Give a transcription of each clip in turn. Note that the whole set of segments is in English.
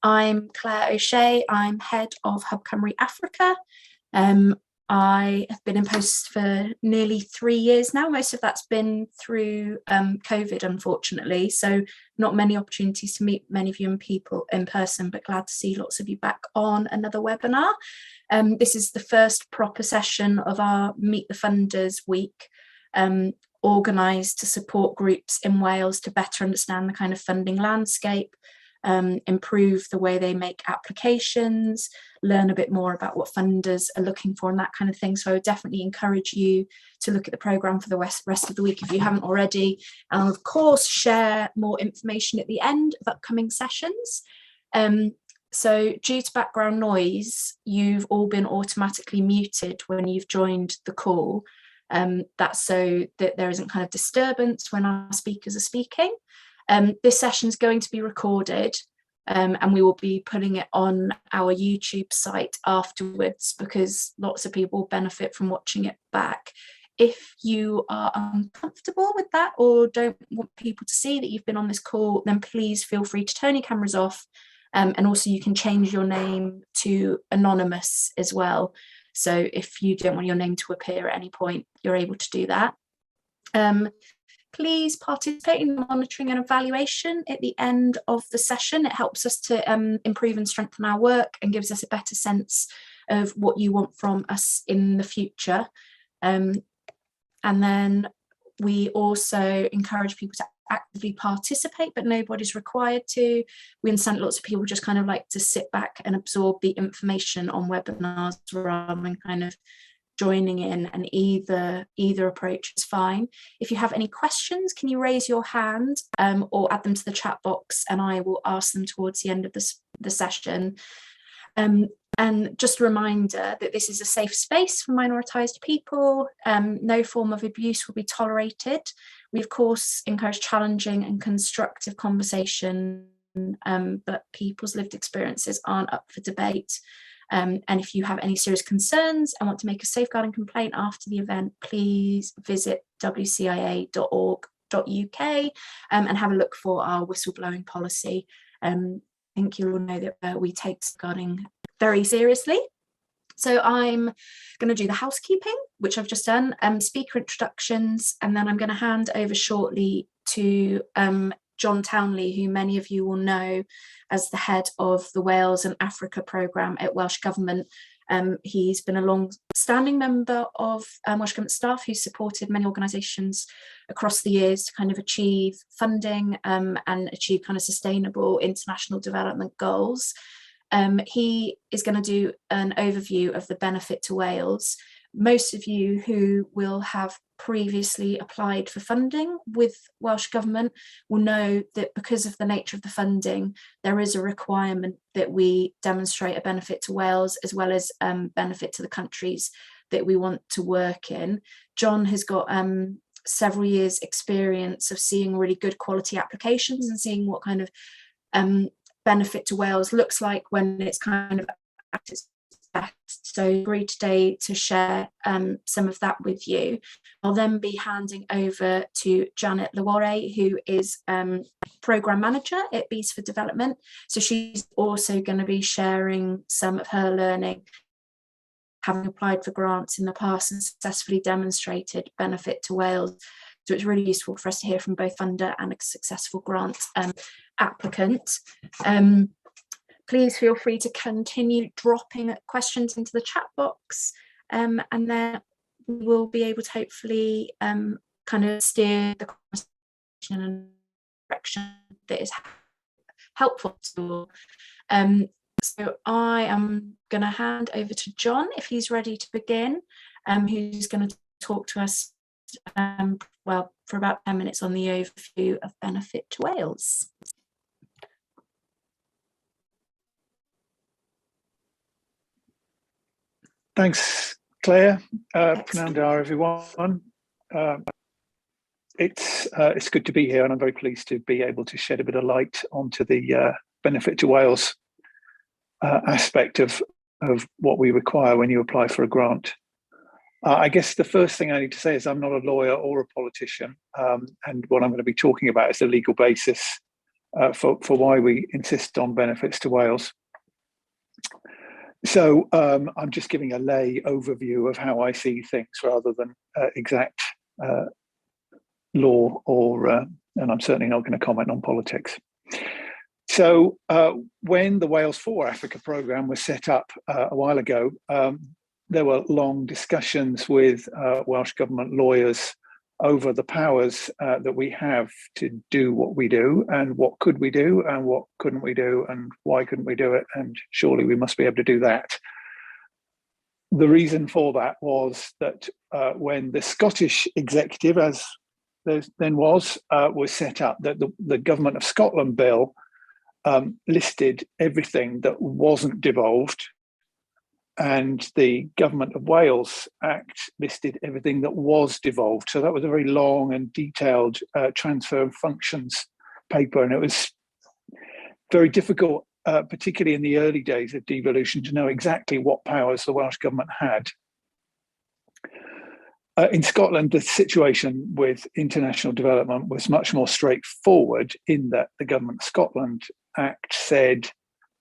I'm Claire O'Shea. I'm head of Hub Cymru Africa. I have been in post for nearly 3 years now. Most of that's been through COVID, unfortunately. So not many opportunities to meet many of you and people in person, but glad to see lots of you back on another webinar. This is the first proper session of our Meet the Funders week, organised to support groups in Wales to better understand the kind of funding landscape, improve the way they make applications, learn a bit more about what funders are looking for and that kind of thing. So I would definitely encourage you to look at the programme for the rest of the week if you haven't already. And of course, share more information at the end of upcoming sessions. So due to background noise, you've all been automatically muted when you've joined the call. That's so that there isn't kind of disturbance when our speakers are speaking. This session is going to be recorded, and we will be putting it on our YouTube site afterwards because lots of people benefit from watching it back. If you are uncomfortable with that or don't want people to see that you've been on this call, then please feel free to turn your cameras off, and also you can change your name to anonymous as well. So if you don't want your name to appear at any point, you're able to do that. Please participate in the monitoring and evaluation at the end of the session. It helps us to improve and strengthen our work and gives us a better sense of what you want from us in the future. And then we also encourage people to actively participate, but nobody's required to. We understand lots of people just kind of like to sit back and absorb the information on webinars rather than kind of joining in, and either approach is fine. If you have any questions, can you raise your hand or add them to the chat box, and I will ask them towards the end of the session. And just a reminder that this is a safe space for minoritised people. No form of abuse will be tolerated. We of course encourage challenging and constructive conversation, but people's lived experiences aren't up for debate. And if you have any serious concerns and want to make a safeguarding complaint after the event, please visit wcia.org.uk and have a look for our whistleblowing policy. I think you'll all know that we take safeguarding very seriously. So I'm going to do the housekeeping, which I've just done, speaker introductions, and then I'm going to hand over shortly to Jon Townley, who many of you will know as the head of the Wales and Africa programme at Welsh Government. He's been a long-standing member of Welsh Government staff who's supported many organisations across the years to kind of achieve funding and achieve kind of sustainable international development goals. He is going to do an overview of the benefit to Wales. Most of you who will have previously applied for funding with Welsh Government will know that because of the nature of the funding, there is a requirement that we demonstrate a benefit to Wales as well as benefit to the countries that we want to work in. Jon has got several years experience of seeing really good quality applications and seeing what kind of benefit to Wales looks like when it's kind of at its best. So agreed today to share some of that with you. I'll then be handing over to Janet Lowore, who is Programme Manager at Bees for Development. So she's also going to be sharing some of her learning, having applied for grants in the past and successfully demonstrated benefit to Wales. So it's really useful for us to hear from both funder and a successful grant applicant. Please feel free to continue dropping questions into the chat box, and then we'll be able to hopefully kind of steer the conversation in a direction that is helpful to all. So I am going to hand over to Jon if he's ready to begin, who's going to talk to us well for about 10 minutes on the overview of benefit to Wales. Thanks, Claire. Pnawn everyone. It's good to be here, and I'm very pleased to be able to shed a bit of light onto the benefit to Wales aspect of what we require when you apply for a grant. I guess the first thing I need to say is I'm not a lawyer or a politician, and what I'm going to be talking about is the legal basis for why we insist on benefits to Wales. So I'm just giving a lay overview of how I see things rather than exact law and I'm certainly not going to comment on politics. So when the Wales for Africa programme was set up a while ago, there were long discussions with Welsh Government lawyers over the powers that we have to do what we do, and what could we do and what couldn't we do and why couldn't we do it, and surely we must be able to do that. The reason for that was that when the Scottish executive, as there then was set up, that the Government of Scotland bill listed everything that wasn't devolved, and the Government of Wales Act listed everything that was devolved. So that was a very long and detailed transfer of functions paper, and it was very difficult, particularly in the early days of devolution, to know exactly what powers the Welsh Government had. In Scotland, the situation with international development was much more straightforward, in that the Government of Scotland Act said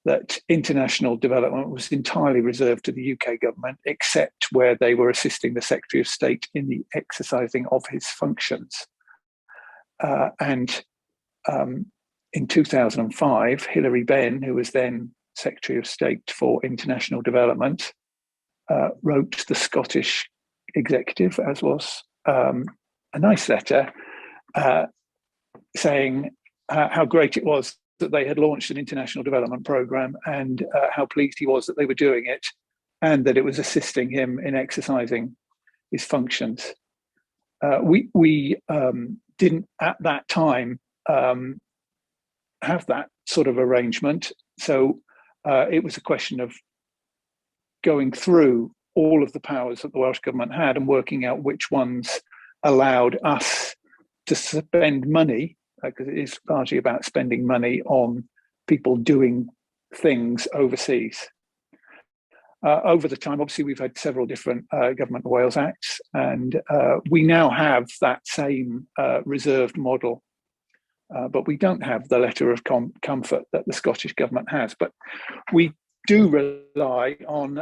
that international development was entirely reserved to the UK government, except where they were assisting the Secretary of State in the exercising of his functions. And in 2005, Hilary Benn, who was then Secretary of State for International Development, wrote the Scottish executive, as was a nice letter, saying how great it was that they had launched an international development programme, and how pleased he was that they were doing it, and that it was assisting him in exercising his functions. We didn't at that time have that sort of arrangement, so it was a question of going through all of the powers that the Welsh Government had and working out which ones allowed us to spend money, because it is largely about spending money on people doing things overseas. Over the time, obviously, we've had several different Government of Wales Acts, and we now have that same reserved model, but we don't have the letter of comfort that the Scottish Government has. But we do rely on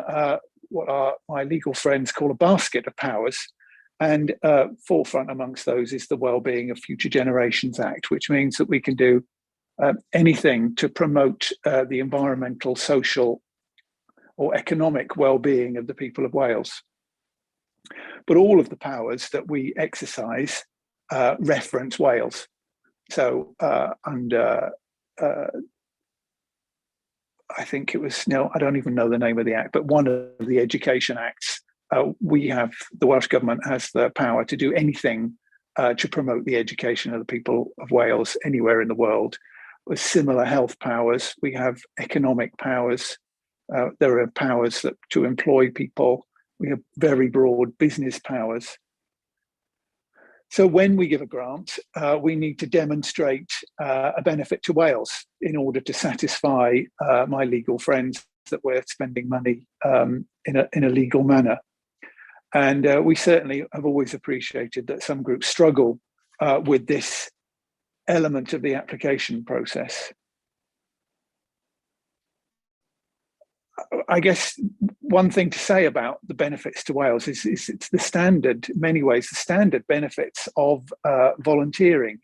what my legal friends call a basket of powers. And forefront amongst those is the Wellbeing of Future Generations Act, which means that we can do anything to promote the environmental, social, or economic well-being of the people of Wales. But all of the powers that we exercise reference Wales. So under, I think it was, no, I don't even know the name of the act, but one of the Education Acts, the Welsh Government has the power to do anything to promote the education of the people of Wales anywhere in the world. With similar health powers, we have economic powers. There are powers to employ people. We have very broad business powers. So when we give a grant, we need to demonstrate a benefit to Wales in order to satisfy my legal friends that we're spending money in a legal manner. And we certainly have always appreciated that some groups struggle with this element of the application process. I guess one thing to say about the benefits to Wales is it's the standard, in many ways, the standard benefits of volunteering.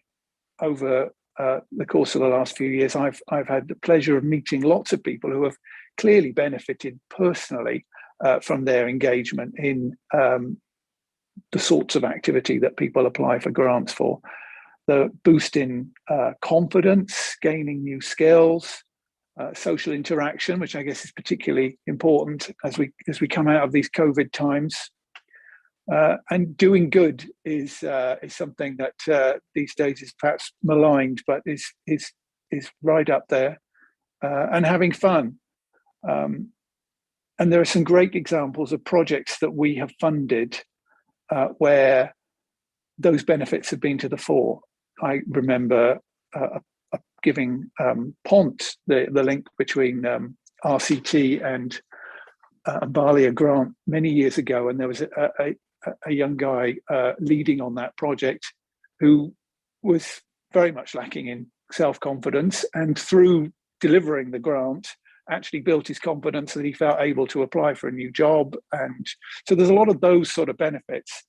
Over the course of the last few years, I've had the pleasure of meeting lots of people who have clearly benefited personally from their engagement in the sorts of activity that people apply for grants for. The boost in confidence, gaining new skills, social interaction, which I guess is particularly important as we come out of these COVID times. And doing good is something that these days is perhaps maligned, but is right up there. And having fun. And there are some great examples of projects that we have funded where those benefits have been to the fore. I remember giving Pont the link between RCT and Bali a grant many years ago, and there was a young guy leading on that project who was very much lacking in self-confidence, and through delivering the grant actually built his confidence that he felt able to apply for a new job. And so there's a lot of those sort of benefits.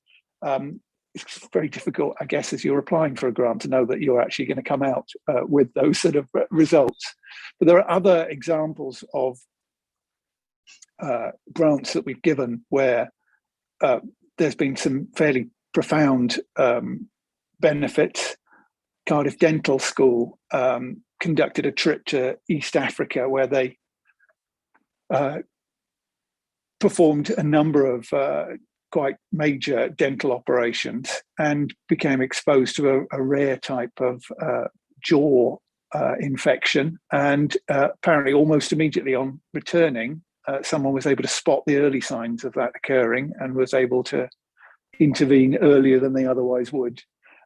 It's very difficult, I guess, as you're applying for a grant to know that you're actually going to come out with those sort of results. But there are other examples of grants that we've given where there's been some fairly profound benefits. Cardiff Dental School conducted a trip to East Africa where they performed a number of quite major dental operations and became exposed to a rare type of jaw infection. And apparently almost immediately on returning, someone was able to spot the early signs of that occurring and was able to intervene earlier than they otherwise would.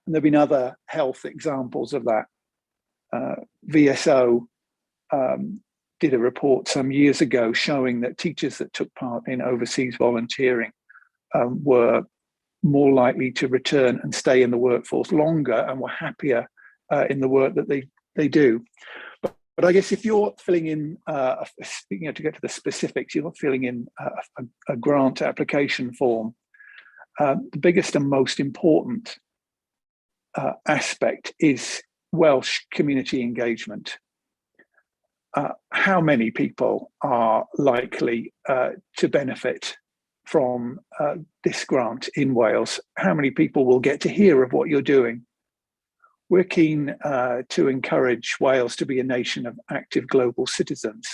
And there have been other health examples of that. VSO did a report some years ago showing that teachers that took part in overseas volunteering were more likely to return and stay in the workforce longer and were happier in the work that they do. But I guess if you're filling in, to get to the specifics, you're filling in a grant application form, the biggest and most important aspect is Welsh community engagement. How many people are likely to benefit from this grant in Wales? How many people will get to hear of what you're doing? We're keen to encourage Wales to be a nation of active global citizens.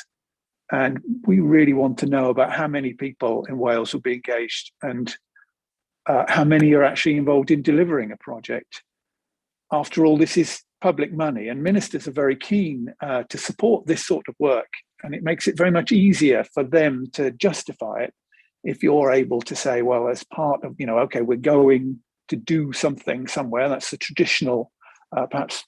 And we really want to know about how many people in Wales will be engaged and how many are actually involved in delivering a project. After all, this is public money, and ministers are very keen to support this sort of work. And it makes it very much easier for them to justify it if you're able to say, well, as part of, okay, we're going to do something somewhere. That's the traditional, perhaps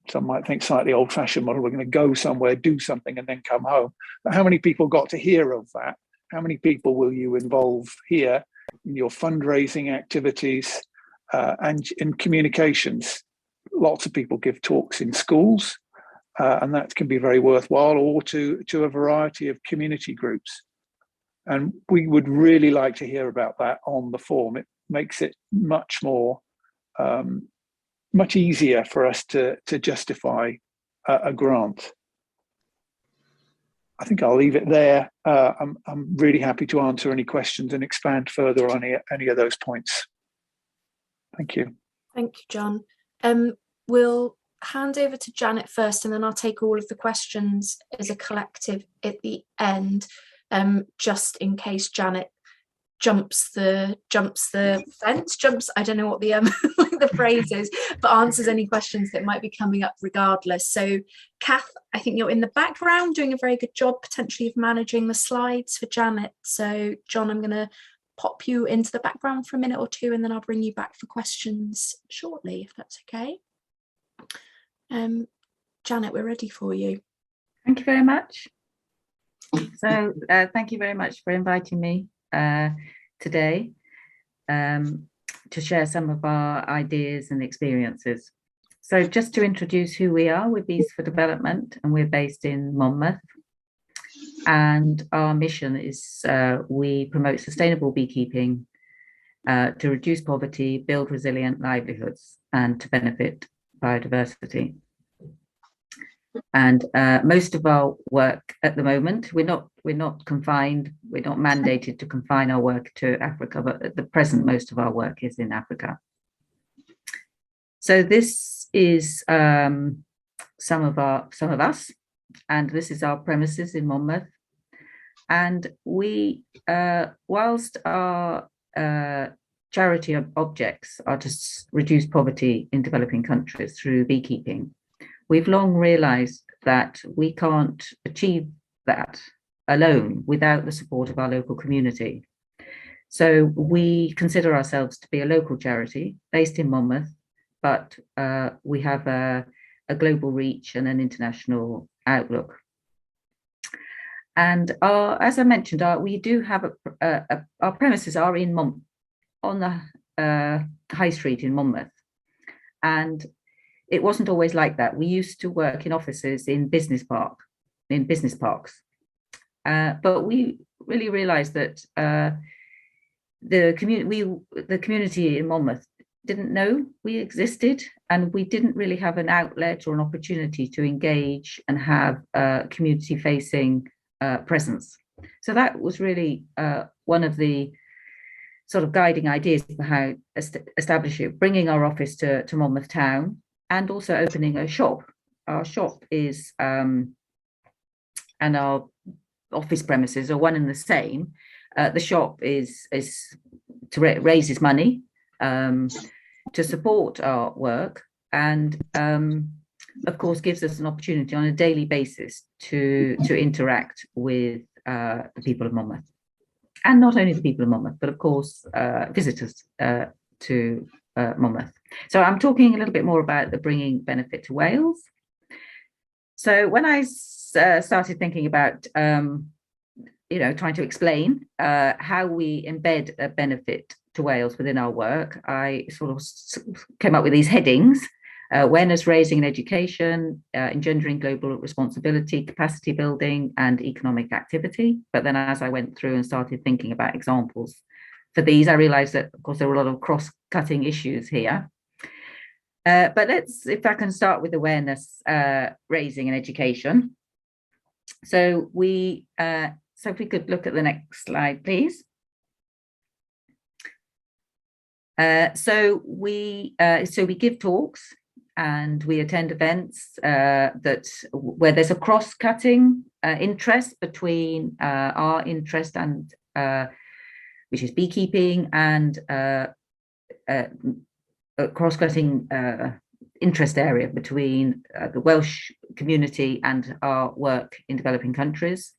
some might think slightly old-fashioned model. We're going to go somewhere, do something, and then come home. But how many people got to hear of that? How many people will you involve here in your fundraising activities and in communications? Lots of people give talks in schools, and that can be very worthwhile, or to a variety of community groups. And we would really like to hear about that on the form. It makes it much more, much easier for us to justify a grant. I think I'll leave it there. I'm really happy to answer any questions and expand further on any of those points. Thank you. Thank you, John. We'll hand over to Janet first, and then I'll take all of the questions as a collective at the end, just in case Janet jumps the fence, I don't know what the the phrase is, but answers any questions that might be coming up regardless. So Kath, I think you're in the background doing a very good job potentially of managing the slides for Janet. So John, I'm going to pop you into the background for a minute or two, and then I'll bring you back for questions shortly, if that's okay. Janet, we're ready for you. Thank you very much. So thank you very much for inviting me today to share some of our ideas and experiences. So just to introduce who we are, we're Bees for Development, and we're based in Monmouth. And our mission is we promote sustainable beekeeping to reduce poverty, build resilient livelihoods, and to benefit biodiversity. And most of our work at the moment, we're not confined, we're not mandated to confine our work to Africa, but at the present, most of our work is in Africa. So this is some of us, and this is our premises in Monmouth. And we, whilst our charity objects are to reduce poverty in developing countries through beekeeping, we've long realised that we can't achieve that alone without the support of our local community. So we consider ourselves to be a local charity based in Monmouth, but we have a global reach and an international outlook. And as I mentioned, we do have our premises are on the High Street in Monmouth. And it wasn't always like that. We used to work in offices in business parks, but we really realised that the community in Monmouth didn't know we existed, and we didn't really have an outlet or an opportunity to engage and have a community-facing presence. So that was really one of the sort of guiding ideas for how establish it, bringing our office to Monmouth Town, and also opening a shop. Our shop is and our office premises are one and the same. The shop is to raises money to support our work, and of course gives us an opportunity on a daily basis to interact with the people of Monmouth, and not only the people of Monmouth, but of course visitors to Monmouth. So I'm talking a little bit more about the bringing benefit to Wales. So when I started thinking about trying to explain how we embed a benefit to Wales within our work, I sort of came up with these headings: awareness raising and education, engendering global responsibility, capacity building, and economic activity. But then as I went through and started thinking about examples for these, I realized that, of course, there were a lot of cross-cutting issues here. But if I can start with awareness raising and education. So if we could look at the next slide, please. So we give talks and we attend events where there's a cross-cutting interest between our interest and which is beekeeping, and a cross-cutting interest area between the Welsh community and our work in developing countries.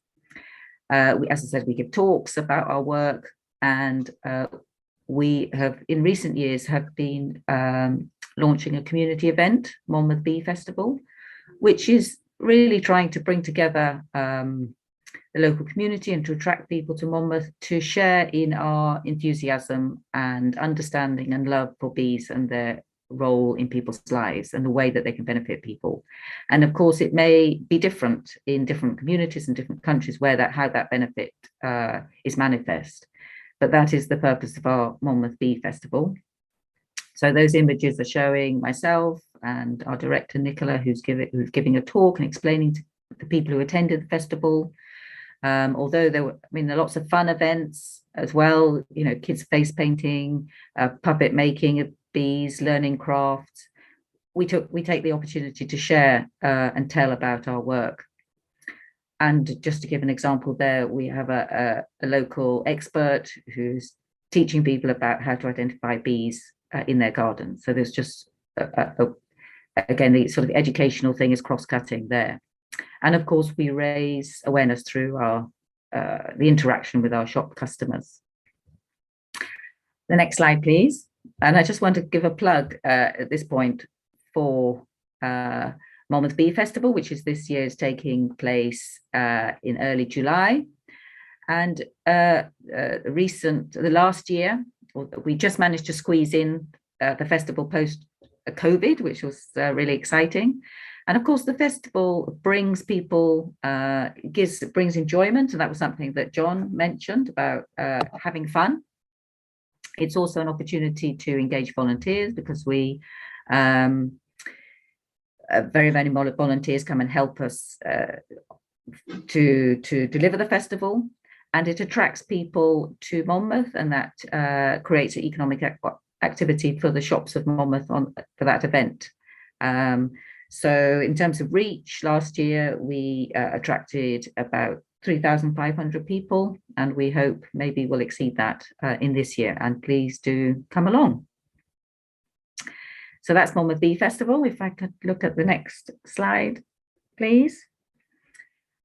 As I said, we give talks about our work, and we have in recent years have been launching a community event, Monmouth Bee Festival, which is really trying to bring together the local community and to attract people to Monmouth to share in our enthusiasm and understanding and love for bees and their role in people's lives and the way that they can benefit people. And of course, it may be different in different communities and different countries how that benefit is manifest. But that is the purpose of our Monmouth Bee Festival. So those images are showing myself and our director, Nicola, who's giving a talk and explaining to the people who attended the festival. Although there were lots of fun events as well, kids face painting, puppet making of bees, learning crafts. We take the opportunity to share and tell about our work. And just to give an example there, we have a local expert who's teaching people about how to identify bees in their garden. So there's just, again, the sort of educational thing is cross-cutting there. And of course, we raise awareness through the interaction with our shop customers. The next slide, please. And I just want to give a plug at this point for Monmouth Bee Festival, which is this year is taking place in early July. And the last year, we just managed to squeeze in the festival post COVID, which was really exciting. And of course, the festival brings people, brings enjoyment. And that was something that Jon mentioned about having fun. It's also an opportunity to engage volunteers, because we very many volunteers come and help us to deliver the festival, and it attracts people to Monmouth, and that creates an economic activity for the shops of Monmouth for that event. So in terms of reach, last year we attracted about 3,500 people, and we hope maybe we'll exceed that in this year, and please do come along. So that's Monmouth Bee Festival. If I could look at the next slide, please.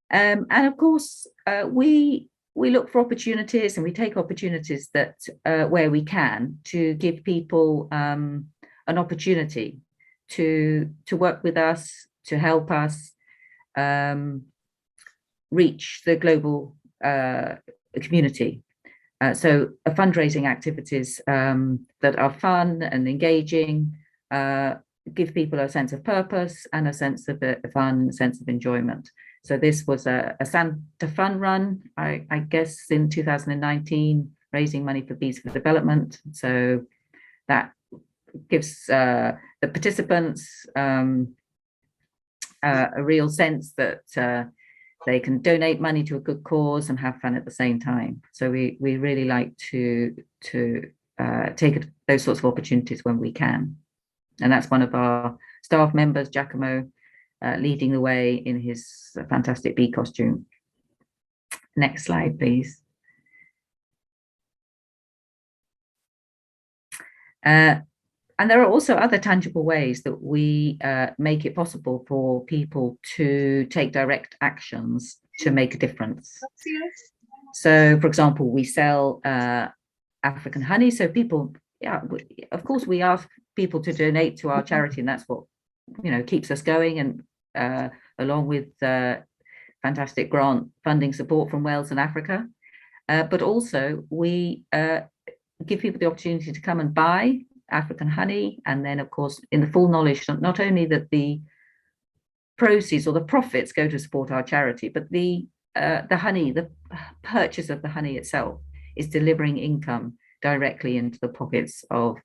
And of course, we look for opportunities, and we take opportunities that where we can to give people an opportunity to work with us, to help us reach the global community. So fundraising activities that are fun and engaging, give people a sense of purpose and a sense of fun, a sense of enjoyment. So this was a Santa fun run, I guess, in 2019, raising money for Bees for Development. So that gives the participants a real sense that they can donate money to a good cause and have fun at the same time. So we really like to take those sorts of opportunities when we can. And that's one of our staff members, Giacomo, leading the way in his fantastic bee costume. Next slide, please. And there are also other tangible ways that we make it possible for people to take direct actions to make a difference. So, for example, we sell African honey. So people, of course, we ask people to donate to our charity, and that's what, keeps us going. And along with fantastic grant funding support from Wales and Africa, but also we give people the opportunity to come and buy African honey, and then of course in the full knowledge not only that the proceeds or the profits go to support our charity, but the honey, the purchase of the honey itself is delivering income directly into the pockets of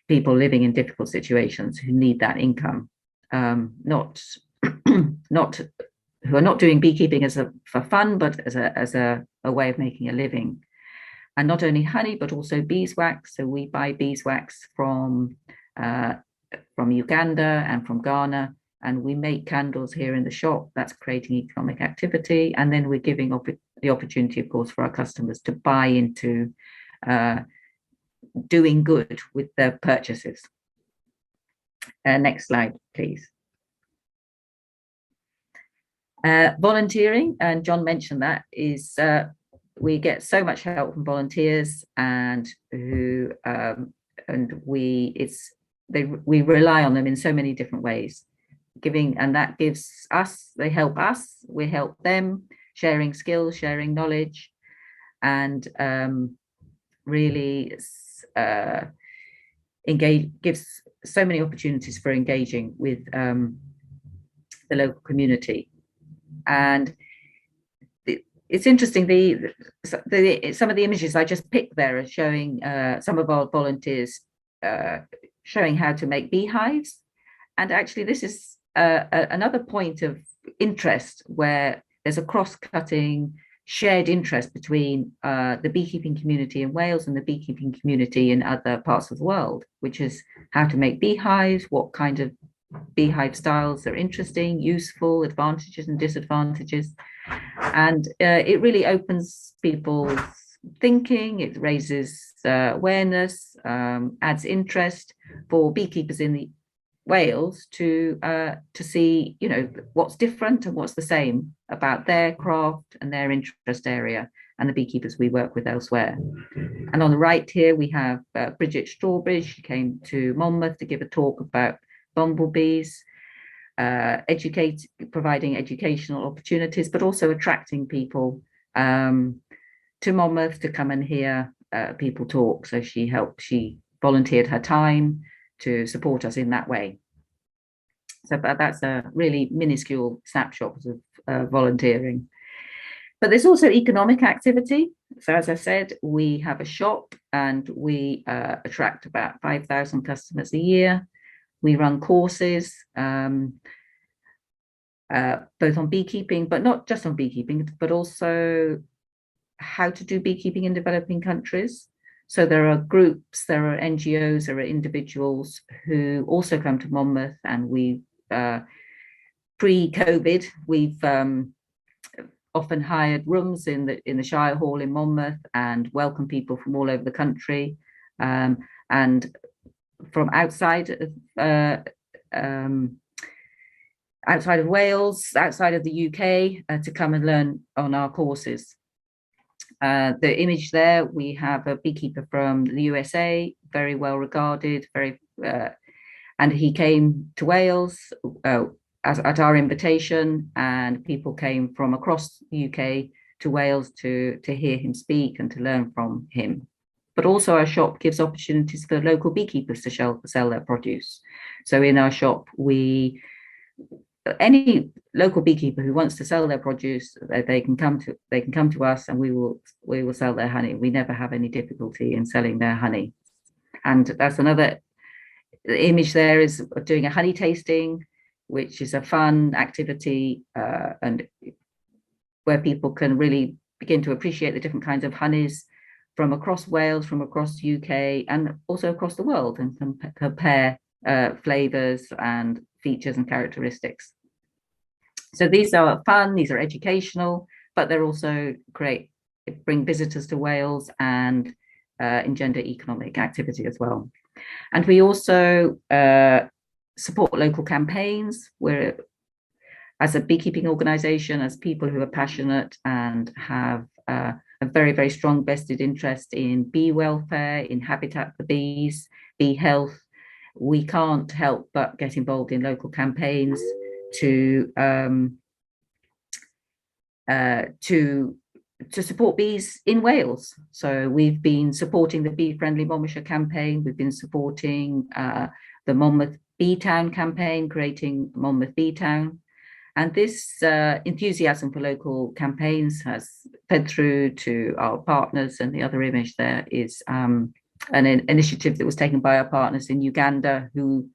people living in difficult situations who need that income, not who are not doing beekeeping for fun, but as a way of making a living. And not only honey, but also beeswax. So we buy beeswax from Uganda and from Ghana, and we make candles here in the shop. That's creating economic activity. And then we're giving the opportunity, of course, for our customers to buy into doing good with their purchases. Next slide, please. Volunteering, and Jon mentioned that, is we get so much help from volunteers, and we rely on them in so many different ways. And that gives us, they help us, we help them, sharing skills, sharing knowledge, and really gives so many opportunities for engaging with the local community. And it's interesting, some of the images I just picked there are showing some of our volunteers showing how to make beehives. And actually this is another point of interest where there's a cross-cutting shared interest between the beekeeping community in Wales and the beekeeping community in other parts of the world, which is how to make beehives, what kind of beehive styles are interesting, useful, advantages and disadvantages. And it really opens people's thinking, it raises awareness, adds interest for beekeepers in the Wales to see, what's different and what's the same about their craft and their interest area and the beekeepers we work with elsewhere. And on the right here, we have Bridget Strawbridge. She came to Monmouth to give a talk about bumblebees, providing educational opportunities, but also attracting people to Monmouth to come and hear people talk. So she volunteered her time to support us in that way. So that's a really minuscule snapshot of volunteering. But there's also economic activity. So as I said, we have a shop and we attract about 5,000 customers a year. We run courses, both on beekeeping, but not just on beekeeping, but also how to do beekeeping in developing countries. So there are groups, there are NGOs, there are individuals who also come to Monmouth, and we, pre-COVID, we've often hired rooms in the Shire Hall in Monmouth and welcome people from all over the country, and from outside of Wales, outside of the UK, to come and learn on our courses. The image there, we have a beekeeper from the USA, very well regarded, and he came to Wales at our invitation, and people came from across the UK to Wales to hear him speak and to learn from him. but also our shop gives opportunities for local beekeepers to sell their produce. So in our shop, any local beekeeper who wants to sell their produce, they can come to us, and we will sell their honey. We never have any difficulty in selling their honey. And that's another image there, is doing a honey tasting, which is a fun activity, and where people can really begin to appreciate the different kinds of honeys from across Wales, from across the UK, and also across the world, and compare flavours and features and characteristics. So these are fun, these are educational, but they're also great, bring visitors to Wales and engender economic activity as well. And we also support local campaigns. We're, as a beekeeping organisation, as people who are passionate and have a very, very strong vested interest in bee welfare, in habitat for bees, bee health, we can't help but get involved in local campaigns to support bees in Wales. So we've been supporting the Bee Friendly Monmouthshire campaign. We've been supporting the Monmouth Bee Town campaign, creating Monmouth Bee Town. And this enthusiasm for local campaigns has fed through to our partners. And the other image there is an initiative that was taken by our partners in Uganda, who,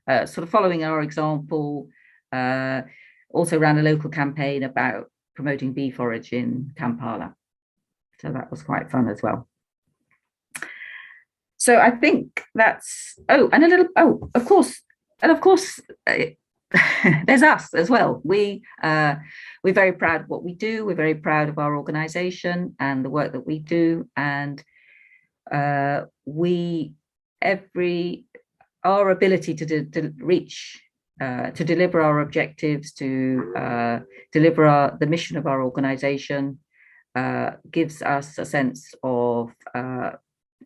sort of following our example, also ran a local campaign about promoting bee forage in Kampala. So that was quite fun as well. So I think that's, of course, there's us as well. We're very proud of what we do. We're very proud of our organisation and the work that we do. And our ability to reach, to deliver our objectives, to deliver the mission of our organisation, gives us a sense of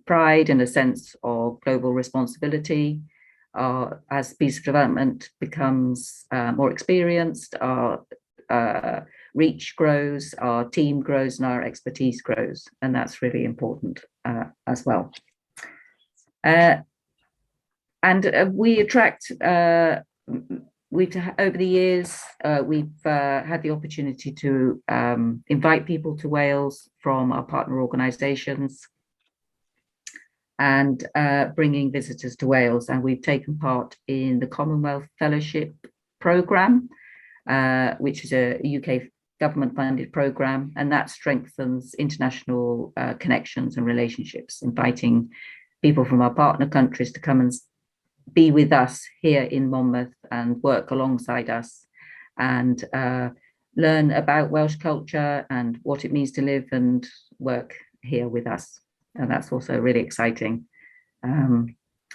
pride and a sense of global responsibility. As Bees for Development becomes more experienced, our reach grows, our team grows, and our expertise grows, and that's really important as well. And we attract, over the years, we've had the opportunity to invite people to Wales from our partner organisations and bringing visitors to Wales. And we've taken part in the Commonwealth Fellowship Programme, which is a UK government-funded programme, and that strengthens international connections and relationships, inviting people from our partner countries to come and be with us here in Monmouth and work alongside us and learn about Welsh culture and what it means to live and work here with us. And that's also really exciting,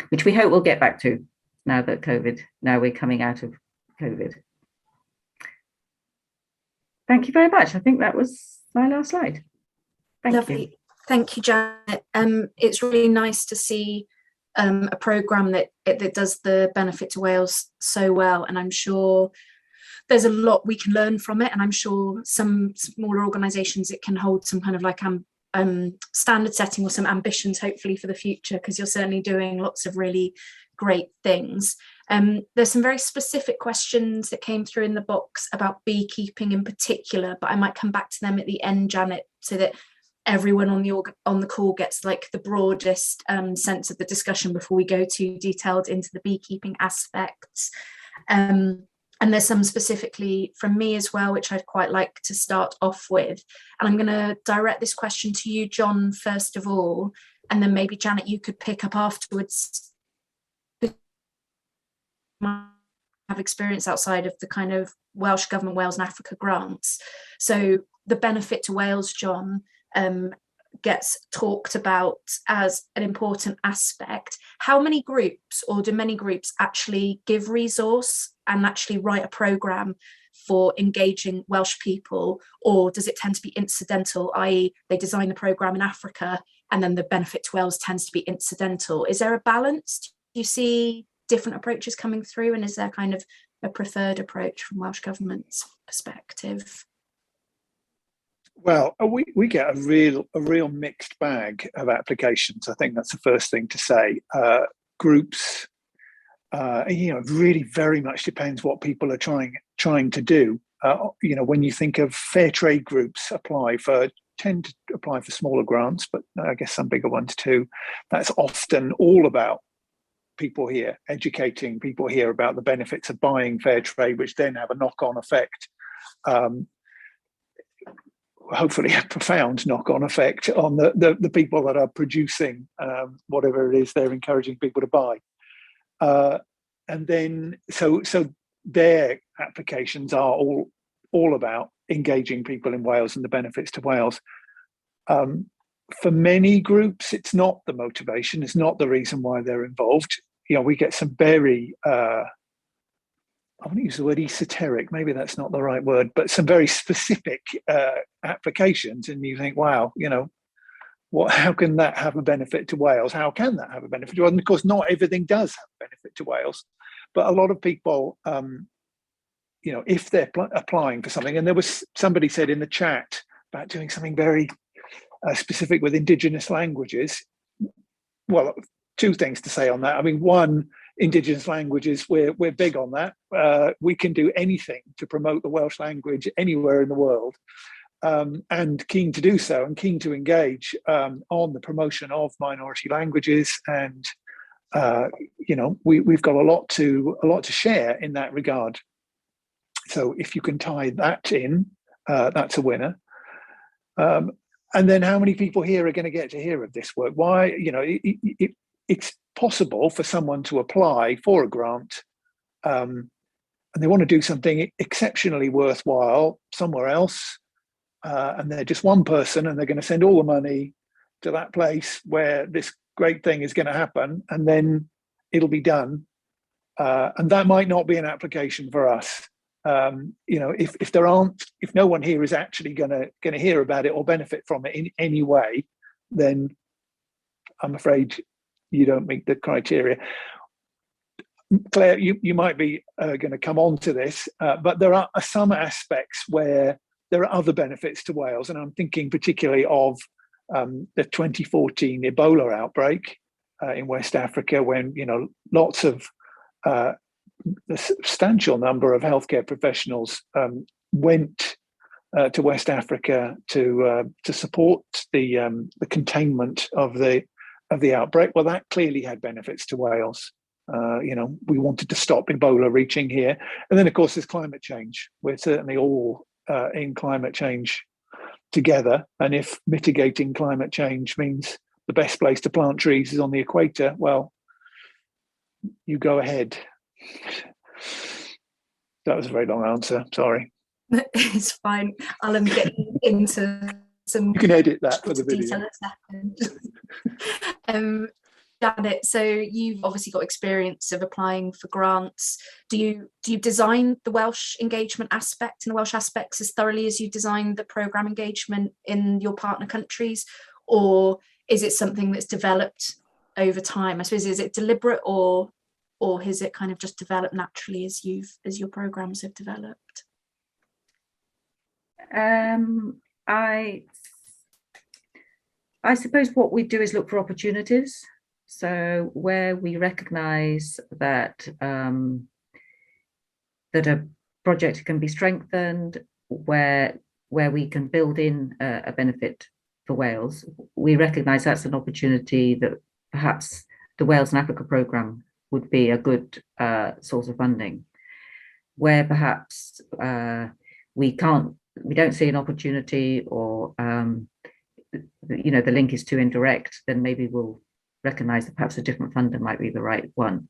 which we hope we'll get back to now we're coming out of COVID. Thank you very much. I think that was my last slide. Thank you. Thank you, Janet. It's really nice to see a programme that does the benefit to Wales so well, and I'm sure there's a lot we can learn from it, and I'm sure some smaller organisations, it can hold some kind of like standard setting or some ambitions hopefully for the future, because you're certainly doing lots of really great things. There's some very specific questions that came through in the box about beekeeping in particular, but I might come back to them at the end, Janet, so that everyone on the call gets like the broadest sense of the discussion before we go too detailed into the beekeeping aspects. And there's some specifically from me as well, which I'd quite like to start off with. And I'm going to direct this question to you, Jon, first of all, and then maybe Janet, you could pick up afterwards. Have experience outside of the kind of Welsh Government Wales and Africa grants. So the benefit to Wales, Jon, gets talked about as an important aspect. How many groups, or do many groups actually give resource and actually write a programme for engaging Welsh people, or does it tend to be incidental, i.e. they design the programme in Africa and then the benefit to Wales tends to be incidental? Is there a balance? Do you see different approaches coming through, and is there kind of a preferred approach from Welsh Government's perspective? Well, we get a real mixed bag of applications. I think that's the first thing to say. Groups, it really very much depends what people are trying to do. When you think of fair trade groups tend to apply for smaller grants, but I guess some bigger ones too. That's often all about people here, educating people here about the benefits of buying fair trade, which then have a knock-on effect. Hopefully a profound knock-on effect on the people that are producing whatever it is they're encouraging people to buy. And then so their applications are all about engaging people in Wales and the benefits to Wales. For many groups, it's not the motivation, it's not the reason why they're involved. We get some very I want to use the word esoteric, maybe that's not the right word, but some very specific applications, and you think, wow, how can that have a benefit to Wales? How can that have a benefit to Wales? And of course, not everything does have a benefit to Wales, but a lot of people, if they're applying for something, and there was somebody said in the chat about doing something very specific with Indigenous languages. Well, two things to say on that. I mean, one, Indigenous languages, we're big on that. We can do anything to promote the Welsh language anywhere in the world, and keen to do so, and keen to engage on the promotion of minority languages. And we've got a lot to share in that regard. So if you can tie that in, that's a winner. And then how many people here are going to get to hear of this work? Why, it's possible for someone to apply for a grant and they want to do something exceptionally worthwhile somewhere else, and they're just one person, and they're going to send all the money to that place where this great thing is going to happen, and then it'll be done. And that might not be an application for us. If no one here is actually going to hear about it or benefit from it in any way, then I'm afraid you don't meet the criteria. Claire, you might be going to come on to this, but there are some aspects where there are other benefits to Wales, and I'm thinking particularly of the 2014 Ebola outbreak in West Africa, when lots of a substantial number of healthcare professionals went to West Africa to support the containment of the outbreak. Well, that clearly had benefits to Wales. We wanted to stop Ebola reaching here. And then, of course, there's climate change. We're certainly all in climate change together. And if mitigating climate change means the best place to plant trees is on the equator, well, you go ahead. That was a very long answer. Sorry. It's fine. I'll get into some. You can edit that for the video. Janet, so you've obviously got experience of applying for grants. Do you design the Welsh engagement aspect and the Welsh aspects as thoroughly as you design the programme engagement in your partner countries, or is it something that's developed over time? I suppose, is it deliberate, or has it kind of just developed naturally as your programmes have developed? I suppose what we do is look for opportunities. So where we recognise that that a project can be strengthened, where we can build in a benefit for Wales, we recognise that's an opportunity that perhaps the Wales and Africa programme would be a good source of funding. Where perhaps we don't see an opportunity, or the link is too indirect, then maybe we'll recognise that perhaps a different funder might be the right one.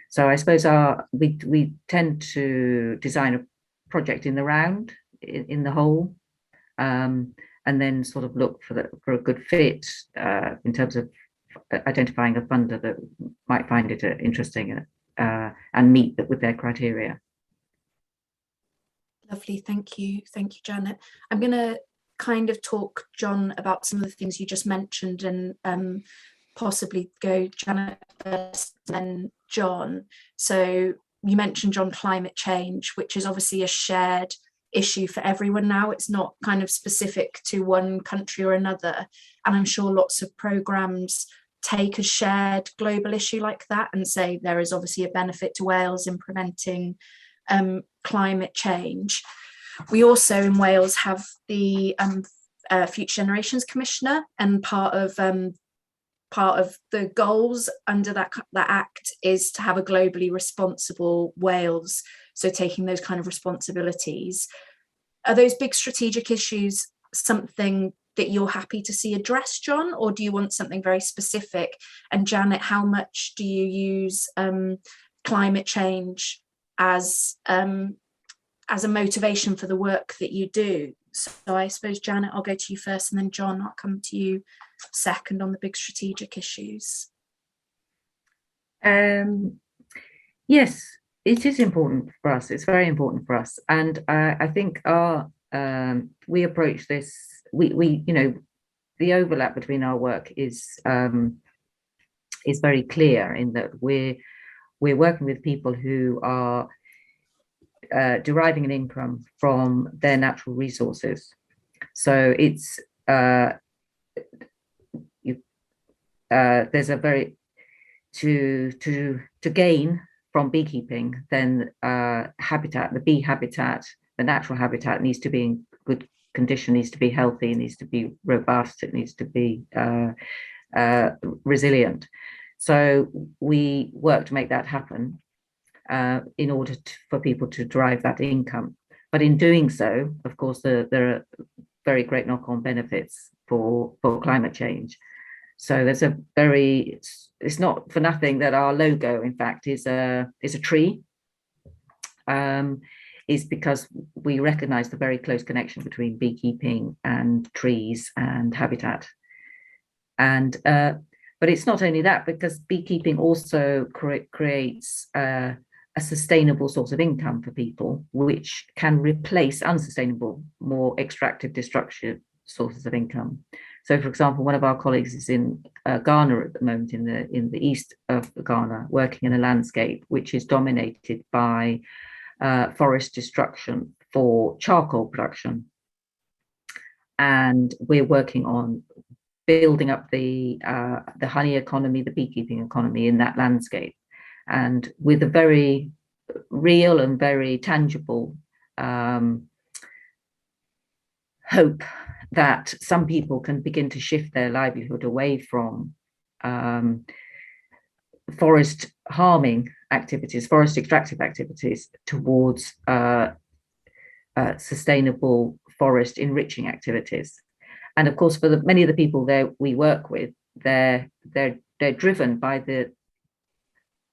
So I suppose we tend to design a project in the round, in the whole, and then sort of look for a good fit in terms of identifying a funder that might find it interesting and meet with their criteria. Lovely, thank you, Janet. I'm going to kind of talk, Jon, about some of the things you just mentioned, and possibly go Janet first and Jon. So you mentioned, Jon, climate change, which is obviously a shared issue for everyone now. It's not kind of specific to one country or another. And I'm sure lots of programs take a shared global issue like that and say there is obviously a benefit to Wales in preventing climate change. We also in Wales have the Future Generations Commissioner, and part of the goals under that act is to have a globally responsible Wales, so taking those kind of responsibilities. Are those big strategic issues something that you're happy to see addressed, Jon, or do you want something very specific? And Janet, how much do you use climate change as a motivation for the work that you do? So I suppose, Janet, I'll go to you first, and then Jon, I'll come to you second on the big strategic issues. Yes, it is important for us. It's very important for us, and I think we approach this. We the overlap between our work is very clear in that we're working with people who are deriving an income from their natural resources. So it's there's a very to gain from beekeeping, then habitat, the bee habitat, the natural habitat needs to be in good condition, needs to be healthy, needs to be robust, it needs to be resilient. So we work to make that happen in order for people to derive that income. But in doing so, of course, there are very great knock-on benefits for climate change. So there's it's not for nothing that our logo, in fact, is a tree. Is because we recognize the very close connection between beekeeping and trees and habitat. And but it's not only that, because beekeeping also creates a sustainable source of income for people, which can replace unsustainable, more extractive, destructive sources of income. So, for example, one of our colleagues is in Ghana at the moment, in the east of Ghana, working in a landscape which is dominated by forest destruction for charcoal production. And we're working on building up the honey economy, the beekeeping economy in that landscape, and with a very real and very tangible hope that some people can begin to shift their livelihood away from forest harming activities, forest extractive activities, towards sustainable forest enriching activities. And of course, for many of the people that we work with, they're driven by the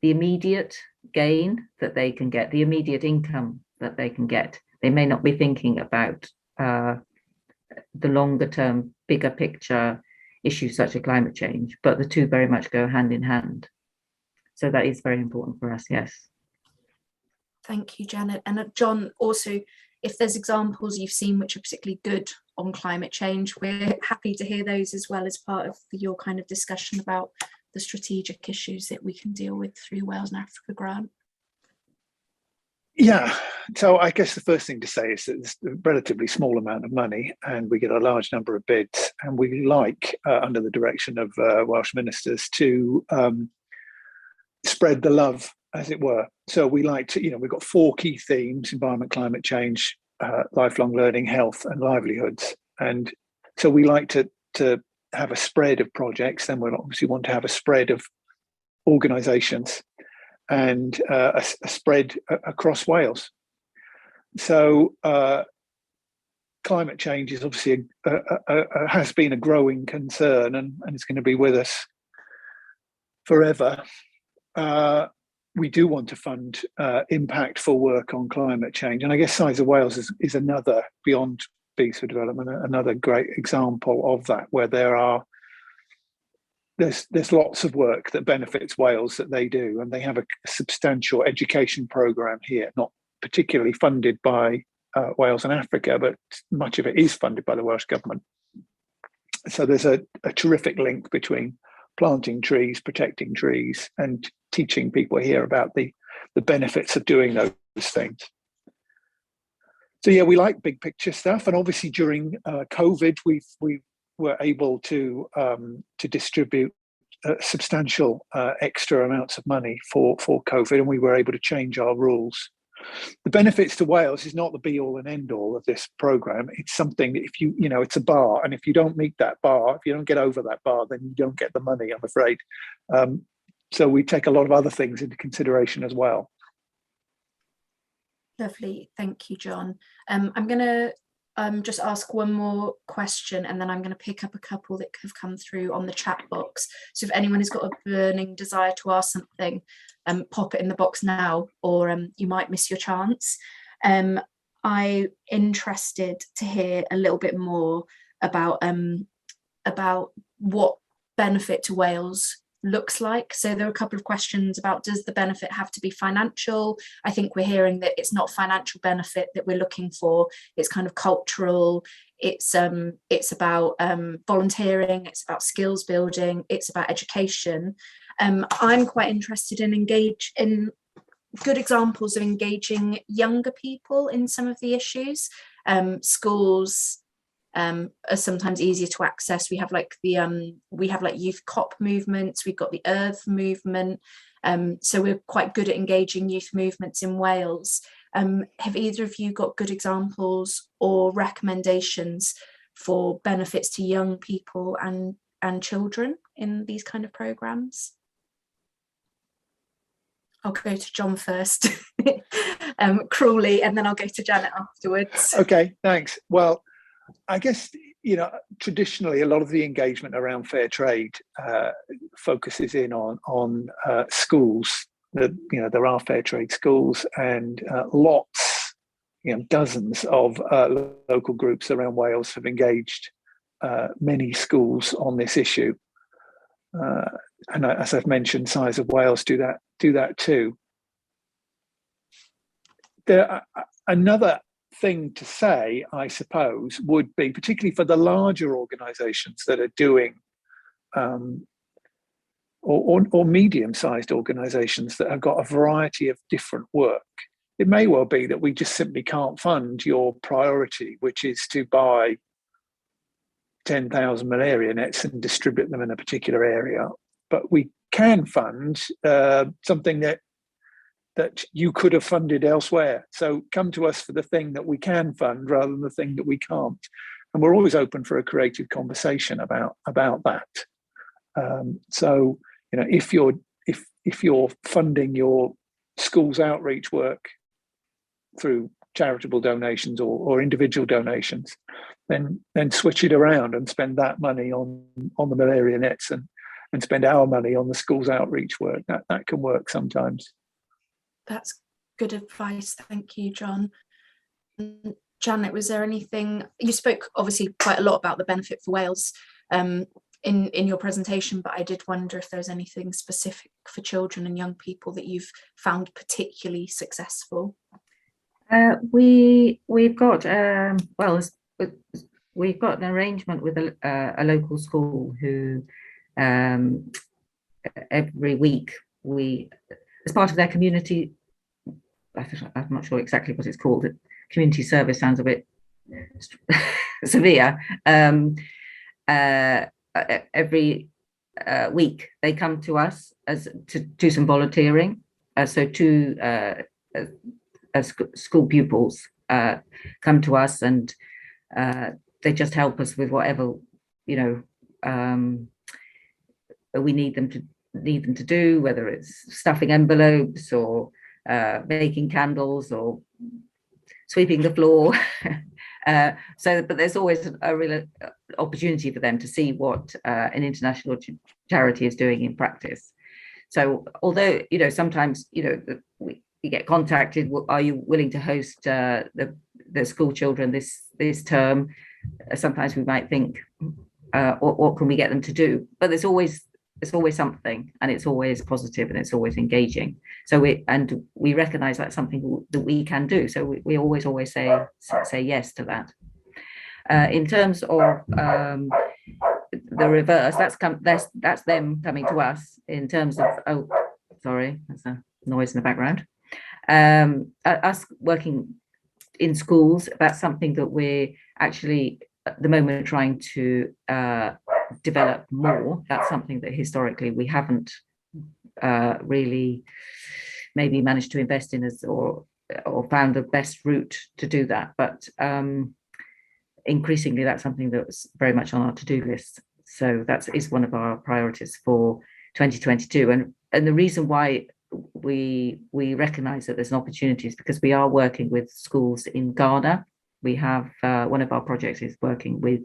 immediate gain that they can get, the immediate income that they can get. They may not be thinking about the longer term, bigger picture issues such as climate change, but the two very much go hand in hand. So that is very important for us, yes. Thank you, Janet. And Jon, also, if there's examples you've seen which are particularly good on climate change, we're happy to hear those as well as part of your kind of discussion about the strategic issues that we can deal with through Wales and Africa grant. Yeah, so I guess the first thing to say is that it's a relatively small amount of money and we get a large number of bids, and we like, under the direction of Welsh ministers, to spread the love, as it were. So we like to, we've got 4 key themes: environment, climate change, lifelong learning, health and livelihoods. And so we like to have a spread of projects. Then we'll obviously want to have a spread of organisations and a spread across Wales. So climate change is obviously has been a growing concern, and it's going to be with us forever. We do want to fund impactful work on climate change, and I guess Size of Wales is another, beyond Bees for Development, another great example of that, where there's lots of work that benefits Wales that they do, and they have a substantial education programme here, not particularly funded by Wales and Africa, but much of it is funded by the Welsh Government. So there's a terrific link between planting trees, protecting trees, and teaching people here about the benefits of doing those things. So yeah, we like big picture stuff, and obviously during COVID, we were able to distribute substantial extra amounts of money for COVID, and we were able to change our rules. The benefits to Wales is not the be all and end all of this program. It's something that if it's a bar, and if you don't meet that bar, if you don't get over that bar, then you don't get the money, I'm afraid. So we take a lot of other things into consideration as well. Lovely, thank you, Jon. I'm going to just ask one more question, and then I'm going to pick up a couple that have come through on the chat box. So if anyone has got a burning desire to ask something, pop it in the box now, or you might miss your chance. I'm interested to hear a little bit more about what benefit to Wales looks like. So there are a couple of questions about, does the benefit have to be financial? I think we're hearing that it's not financial benefit that we're looking for. It's kind of cultural. It's about volunteering. It's about skills building. It's about education. I'm quite interested in good examples of engaging younger people in some of the issues. Schools are sometimes easier to access. We have like youth COP movements. We've got the Earth movement. So we're quite good at engaging youth movements in Wales. Have either of you got good examples or recommendations for benefits to young people and children in these kind of programs? I'll go to Jon first, cruelly, and then I'll go to Janet afterwards. Okay, thanks. Well, I guess, traditionally a lot of the engagement around fair trade focuses in on schools. There are fair trade schools, and lots, dozens of local groups around Wales have engaged many schools on this issue. And as I've mentioned, Size of Wales do that too. Another thing to say, I suppose, would be, particularly for the larger organisations that are doing, or medium-sized organisations that have got a variety of different work, it may well be that we just simply can't fund your priority, which is to buy 10,000 malaria nets and distribute them in a particular area. But we can fund something that you could have funded elsewhere. So come to us for the thing that we can fund rather than the thing that we can't. And we're always open for a creative conversation about that. So if you're funding your school's outreach work through charitable donations or individual donations, then switch it around and spend that money on the malaria nets and spend our money on the school's outreach work. That can work sometimes. That's good advice. Thank you, Jon. Janet, was there anything, you spoke obviously quite a lot about the benefit for Wales in your presentation, but I did wonder if there's anything specific for children and young people that you've found particularly successful. We've got we've got an arrangement with a local school who every week as part of their community, I'm not sure exactly what it's called. Community service sounds a bit severe. Every week they come to us to do some volunteering. So two school pupils come to us, and they just help us with whatever we need them to do, whether it's stuffing envelopes or making candles or sweeping the floor. But there's always a real opportunity for them to see what an international charity is doing in practice. So although sometimes you get contacted, are you willing to host the school children this term? Sometimes we might think, what can we get them to do? But there's always something, and it's always positive, and it's always engaging. So we recognise that's something that we can do. So we always say yes to that. In terms of the reverse, that's them coming to us. In terms of sorry, there's a noise in the background. Us working in schools. That's something that we're actually at the moment trying to develop more. That's something that historically we haven't really maybe managed to invest in or found the best route to do that. But increasingly, that's something that's very much on our to-do list. So that is one of our priorities for 2022. And the reason why we recognize that there's an opportunity is because we are working with schools in Ghana. We have one of our projects is working with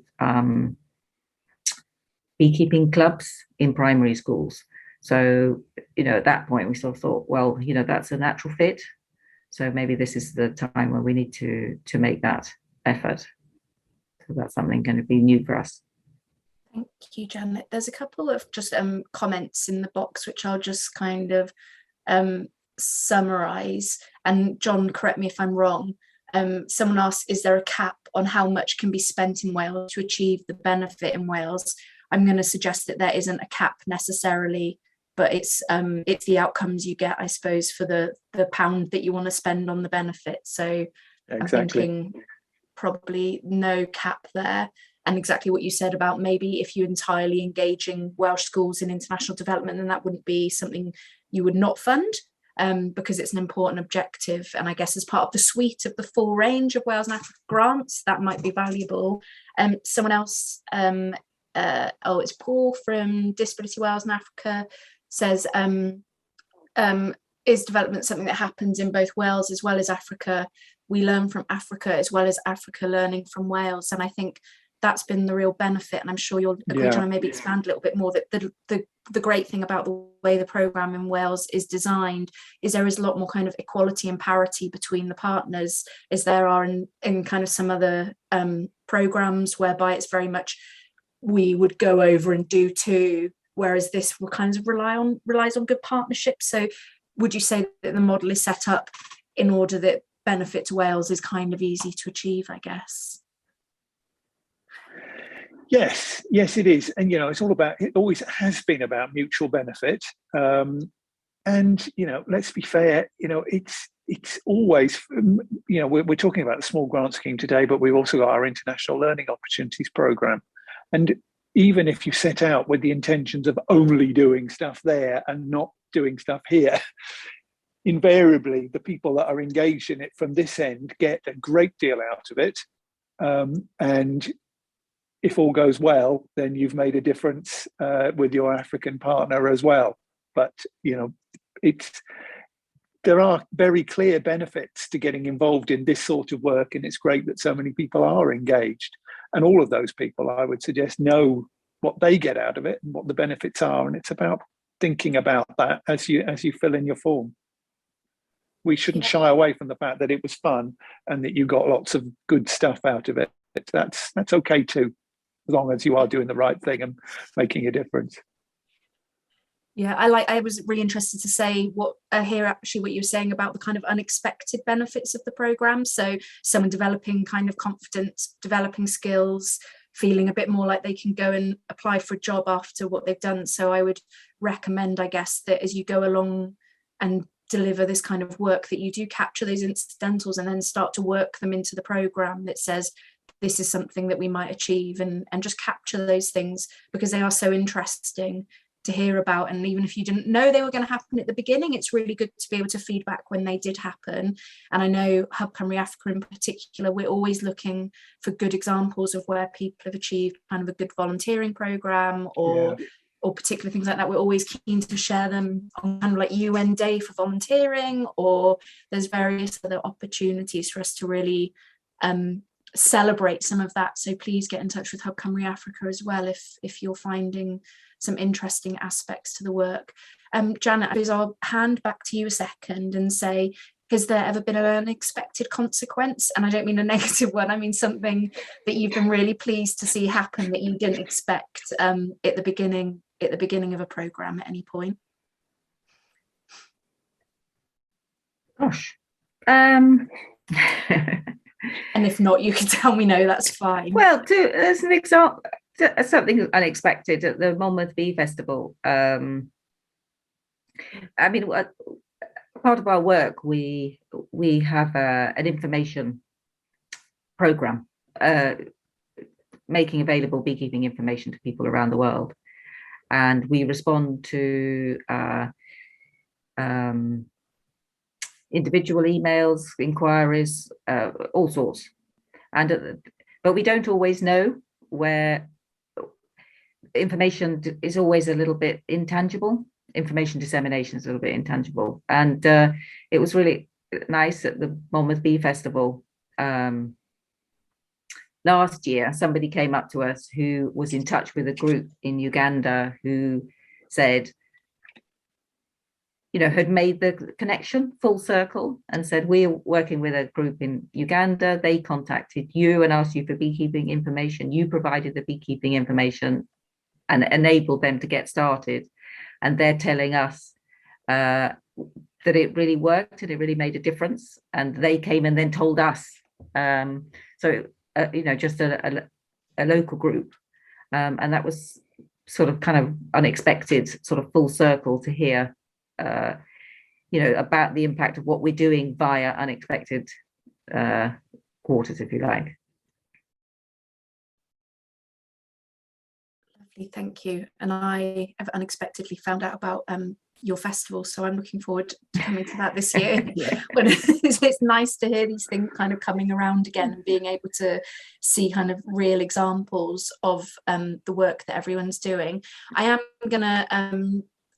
beekeeping clubs in primary schools. So, at that point we sort of thought, well, that's a natural fit. So maybe this is the time where we need to make that effort. So that's something going to be new for us. Thank you, Janet. There's a couple of just comments in the box, which I'll just kind of summarize. And John, correct me if I'm wrong. Someone asked, is there a cap on how much can be spent in Wales to achieve the benefit in Wales? I'm going to suggest that there isn't a cap necessarily, but it's the outcomes you get, I suppose, for the pound that you want to spend on the benefit. So exactly. I'm thinking probably no cap there. And exactly what you said about maybe if you're entirely engaging Welsh schools in international development, then that wouldn't be something you would not fund, because it's an important objective. And I guess as part of the suite of the full range of Wales and Africa grants, that might be valuable. Someone else, it's Paul from Disability Wales and Africa, says, is development something that happens in both Wales as well as Africa? We learn from Africa as well as Africa learning from Wales. And I think that's been the real benefit, and I'm sure you'll agree, John, and maybe expand a little bit more, that the great thing about the way the programme in Wales is designed is there is a lot more kind of equality and parity between the partners as there are in kind of some other programmes, whereby it's very much we would go over and do too, whereas this will kind of relies on good partnerships. So would you say that the model is set up in order that benefit to Wales is kind of easy to achieve, I guess? Yes, it is. And, it always has been about mutual benefit. And, let's be fair, it's always, we're talking about the small grant scheme today, but we've also got our International Learning Opportunities Programme. And even if you set out with the intentions of only doing stuff there and not doing stuff here, invariably the people that are engaged in it from this end get a great deal out of it. And if all goes well, then you've made a difference with your African partner as well. But, there are very clear benefits to getting involved in this sort of work, and it's great that so many people are engaged. And all of those people, I would suggest, know what they get out of it and what the benefits are. And it's about thinking about that as you fill in your form. We shouldn't shy away from the fact that it was fun and that you got lots of good stuff out of it. That's okay too, as long as you are doing the right thing and making a difference. Yeah, I was really interested to hear actually what you were saying about the kind of unexpected benefits of the programme. So someone developing kind of confidence, developing skills, feeling a bit more like they can go and apply for a job after what they've done. So I would recommend, I guess, that as you go along and deliver this kind of work, that you do capture those incidentals and then start to work them into the programme that says, this is something that we might achieve, and just capture those things because they are so interesting to hear about. And even if you didn't know they were going to happen at the beginning, it's really good to be able to feedback when they did happen. And I know Hub Cymru Africa in particular, we're always looking for good examples of where people have achieved kind of a good volunteering programme or particular things like that. We're always keen to share them on kind of like UN Day for volunteering, or there's various other opportunities for us to really celebrate some of that. So please get in touch with Hub Cymru Africa as well if you're finding some interesting aspects to the work. Janet, I'll hand back to you a second and say, has there ever been an unexpected consequence? And I don't mean a negative one, I mean something that you've been really pleased to see happen that you didn't expect at the beginning of a programme at any point? Gosh. And if not, you can tell me no, that's fine. Well, as an example, something unexpected at the Monmouth Bee Festival. I mean, part of our work, we have an information program, making available beekeeping information to people around the world. And we respond to individual emails, inquiries, all sorts. But we don't always know where information is always a little bit intangible. Information dissemination is a little bit intangible. And it was really nice at the Monmouth Bee Festival last year. Somebody came up to us who was in touch with a group in Uganda who said, had made the connection full circle and said, we're working with a group in Uganda. They contacted you and asked you for beekeeping information. You provided the beekeeping information and enabled them to get started. And they're telling us that it really worked and it really made a difference. And they came and then told us. Just a local group. And that was sort of kind of unexpected, sort of full circle to hear about the impact of what we're doing via unexpected quarters, if you like. Lovely, thank you. And I have unexpectedly found out about your festival, so I'm looking forward to coming to that this year. But it's nice to hear these things kind of coming around again and being able to see kind of real examples of the work that everyone's doing. I am gonna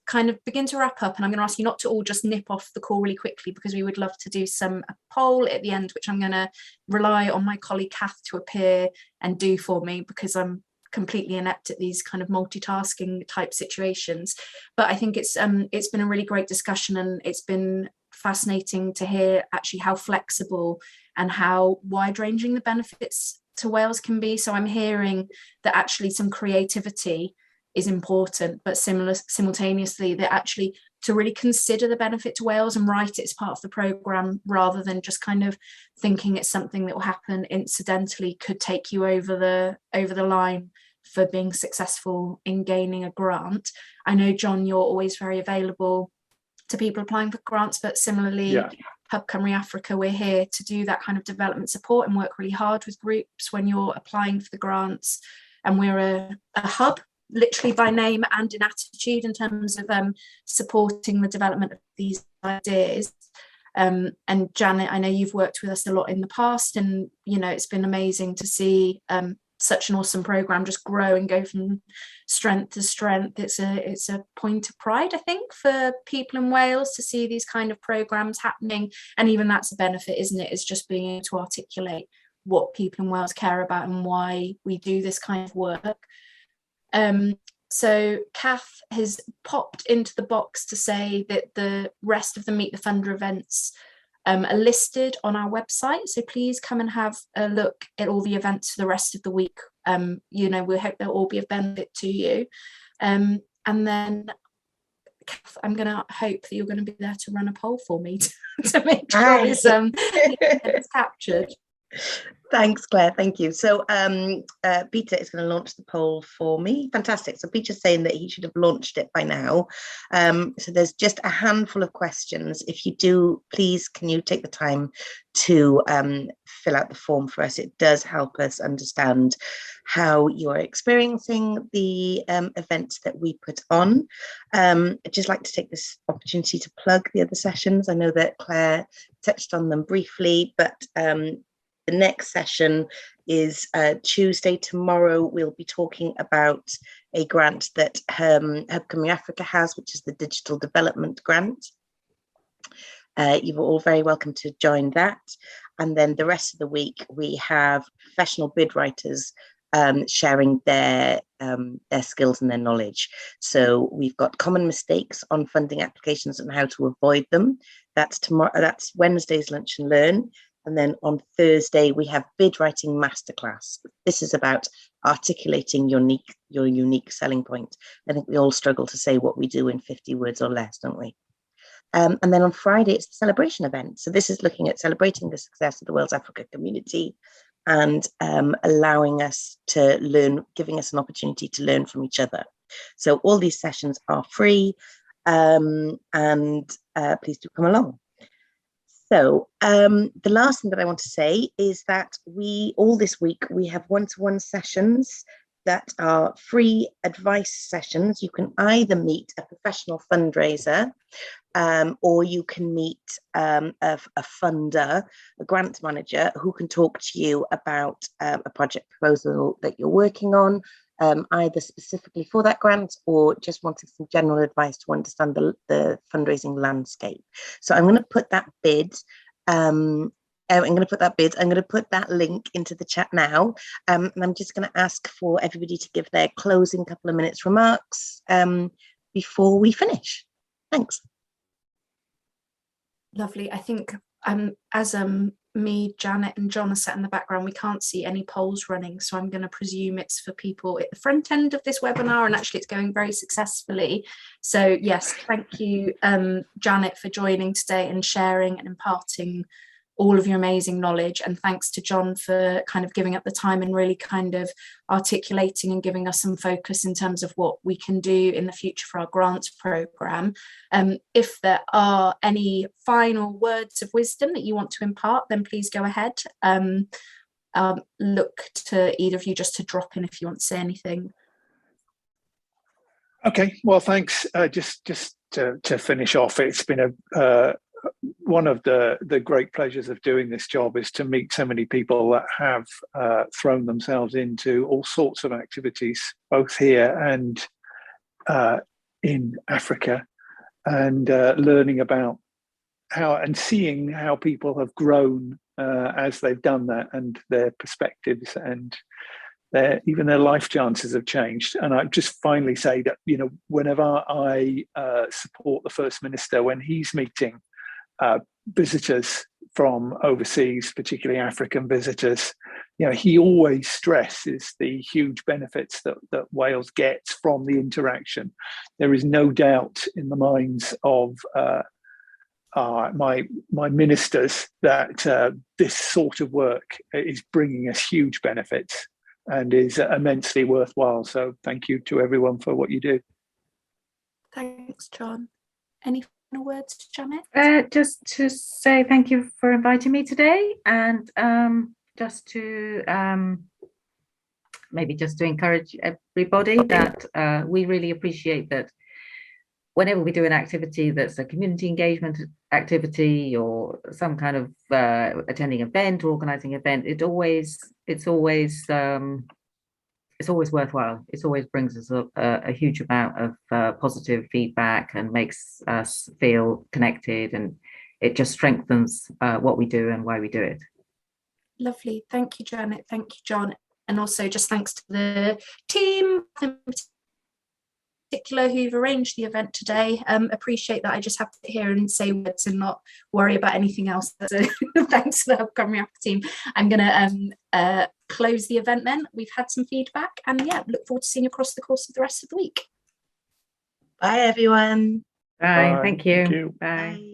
kind of begin to wrap up, and I'm going to ask you not to all just nip off the call really quickly, because we would love to do a poll at the end, which I'm going to rely on my colleague Kath to appear and do for me, because I'm completely inept at these kind of multitasking type situations. But I think it's been a really great discussion, and it's been fascinating to hear actually how flexible and how wide-ranging the benefits to Wales can be. So I'm hearing that actually some creativity is important, but simultaneously that actually to really consider the benefit to Wales and write it as part of the programme, rather than just kind of thinking it's something that will happen incidentally, could take you over the line for being successful in gaining a grant. I know, Jon, you're always very available to people applying for grants, but similarly, Hub Cymru Africa, we're here to do that kind of development support and work really hard with groups when you're applying for the grants. And we're a hub, literally by name and in attitude, in terms of supporting the development of these ideas. And Janet, I know you've worked with us a lot in the past, and it's been amazing to see such an awesome program just grow and go from strength to strength. It's a point of pride, I think, for people in Wales to see these kind of programs happening, and even that's a benefit, isn't it? It's just being able to articulate what people in Wales care about and why we do this kind of work. So Kath has popped into the box to say that the rest of the Meet the Funder events are listed on our website. So please come and have a look at all the events for the rest of the week. We hope they'll all be of benefit to you. And then Kath, I'm going to hope that you're going to be there to run a poll for me to make sure it's captured. Thanks, Claire. Thank you. So Peter is going to launch the poll for me. Fantastic. So Peter's saying that he should have launched it by now. So there's just a handful of questions. If you do, please, can you take the time to fill out the form for us? It does help us understand how you're experiencing the events that we put on. I'd just like to take this opportunity to plug the other sessions. I know that Claire touched on them briefly, but the next session is Tuesday. Tomorrow we'll be talking about a grant that Hub Cymru Africa has, which is the Digital Development Grant. You're all very welcome to join that. And then the rest of the week we have professional bid writers sharing their skills and their knowledge. So we've got common mistakes on funding applications and how to avoid them. That's tomorrow. That's Wednesday's Lunch and Learn. And then on Thursday, we have bid writing masterclass. This is about articulating your unique selling point. I think we all struggle to say what we do in 50 words or less, don't we? And then on Friday, it's the celebration event. So this is looking at celebrating the success of the Wales Africa community and allowing us to learn, giving us an opportunity to learn from each other. So all these sessions are free, and please do come along. So the last thing that I want to say is that all this week, we have one-to-one sessions that are free advice sessions. You can either meet a professional fundraiser or you can meet a funder, a grant manager who can talk to you about a project proposal that you're working on, either specifically for that grant or just wanting some general advice to understand the fundraising landscape. So I'm going to put that I'm going to put that link into the chat now. And I'm just going to ask for everybody to give their closing couple of minutes remarks before we finish. Thanks. Lovely. I think as me, Janet and Jon are sat in the background, we can't see any polls running, so I'm going to presume it's for people at the front end of this webinar, and actually it's going very successfully. So yes, thank you, Janet, for joining today and sharing and imparting all of your amazing knowledge, and thanks to Jon for kind of giving up the time and really kind of articulating and giving us some focus in terms of what we can do in the future for our grants programme. If there are any final words of wisdom that you want to impart, then please go ahead. Look to either of you just to drop in if you want to say anything. Okay, well, thanks. Just to finish off, it's been one of the great pleasures of doing this job is to meet so many people that have thrown themselves into all sorts of activities, both here and in Africa, and learning about how and seeing how people have grown as they've done that, and their perspectives and even their life chances have changed. And I just finally say that, you know, whenever I support the First Minister when he's meeting visitors from overseas, particularly African visitors, you know, he always stresses the huge benefits that Wales gets from the interaction. There is no doubt in the minds of my ministers that this sort of work is bringing us huge benefits and is immensely worthwhile. So thank you to everyone for what you do. Thanks, Jon. Any final words, Janet? Just to say thank you for inviting me today, and just to maybe just to encourage everybody that we really appreciate that whenever we do an activity that's a community engagement activity or some kind of attending event or organizing event, it's always worthwhile. It always brings us a huge amount of positive feedback and makes us feel connected, and it just strengthens what we do and why we do it. Lovely. Thank you, Janet. Thank you, Jon. And also just thanks to the team in particular who've arranged the event today. Appreciate that I just have to sit here and say words and not worry about anything else. So thanks to the Hub Cymru Africa team. I'm going to close the event then. We've had some feedback, and yeah, look forward to seeing you across the course of the rest of the week. Bye, everyone. Bye. Bye. Thank you. Thank you. Bye.